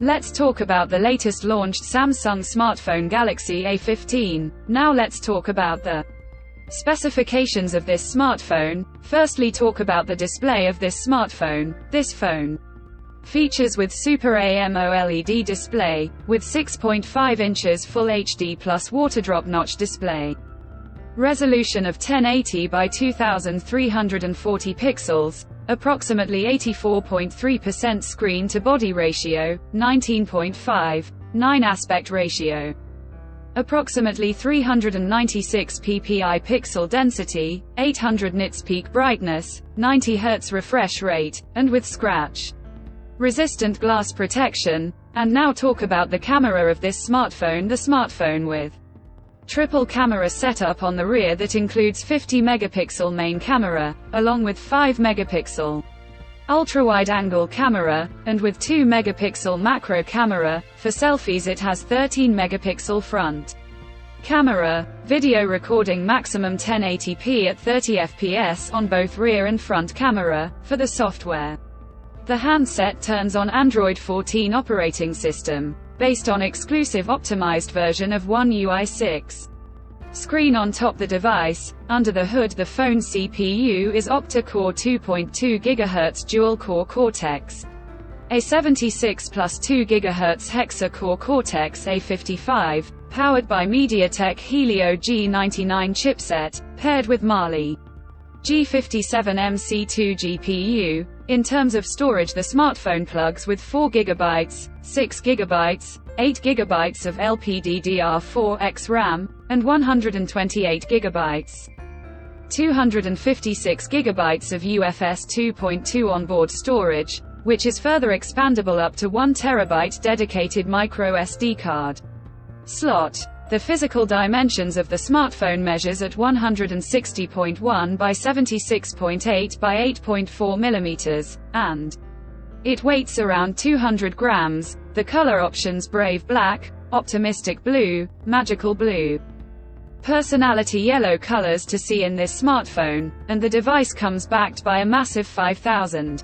Let's talk about the latest launched Samsung smartphone Galaxy A15. Now let's talk about the specifications of this smartphone. Firstly, talk about the display of this smartphone. This phone features with Super AMOLED display, with 6.5 inches Full HD plus waterdrop notch display. Resolution of 1080 by 2340 pixels, approximately 84.3% screen-to-body ratio, 19.5:9 aspect ratio. Approximately 396 ppi pixel density, 800 nits peak brightness, 90 Hz refresh rate, and with scratch resistant glass protection. And now talk about the camera of this smartphone. The smartphone with triple camera setup on the rear that includes 50 megapixel main camera, along with 5 megapixel ultra-wide angle camera, and with 2 megapixel macro camera. For selfies it has 13 megapixel front camera, video recording maximum 1080p at 30 fps on both rear and front camera. For the software, the handset turns on Android 14 operating system, based on exclusive optimized version of One UI 6. Screen on top the device. Under the hood, the phone CPU is octa-core 2.2 GHz dual-core Cortex A76 plus 2 GHz hexa-core Cortex A55, powered by MediaTek Helio G99 chipset, paired with Mali G57 MC2 GPU. In terms of storage, the smartphone plugs with 4 GB, 6 GB, 8 GB of LPDDR4X RAM, and 128 GB. 256 GB of UFS 2.2 onboard storage, which is further expandable up to 1 TB dedicated micro SD card slot. The physical dimensions of the smartphone measures at 160.1 by 76.8 by 8.4 mm, and it weighs around 200 grams. The color options: Brave Black, Optimistic Blue, Magical Blue, Personality yellow colors to see in this smartphone, and the device comes backed by a massive 5000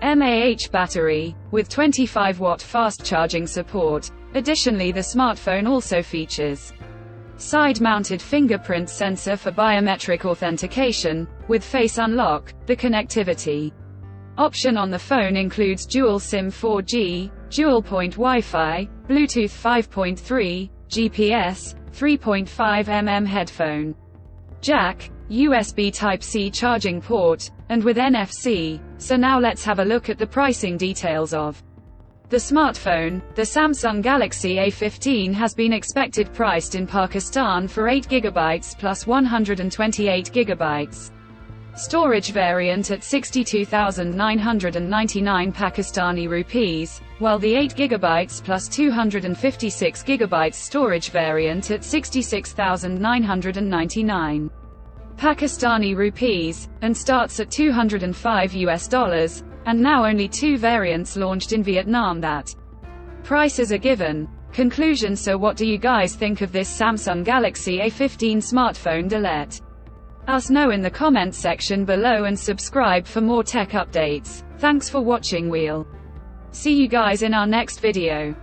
mAh battery, with 25-watt fast charging support. Additionally, the smartphone also features side-mounted fingerprint sensor for biometric authentication, with face unlock. The connectivity option on the phone includes dual SIM 4G, dual-point Wi-Fi, Bluetooth 5.3, GPS, 3.5 headphone jack, USB Type-C charging port, and with NFC. So now let's have a look at the pricing details of the smartphone. The Samsung Galaxy A15 has been expected priced in Pakistan for 8 GB plus 128 GB. Storage variant at 62,999 Pakistani rupees, while the 8 GB plus 256 GB storage variant at 66,999 Pakistani rupees, and starts at $205. And now only 2 variants launched in Vietnam. That prices are given. Conclusion: so what do you guys think of this Samsung Galaxy A15 smartphone? Let us know in the comments section below and subscribe for more tech updates. Thanks for watching. We'll see you guys in our next video.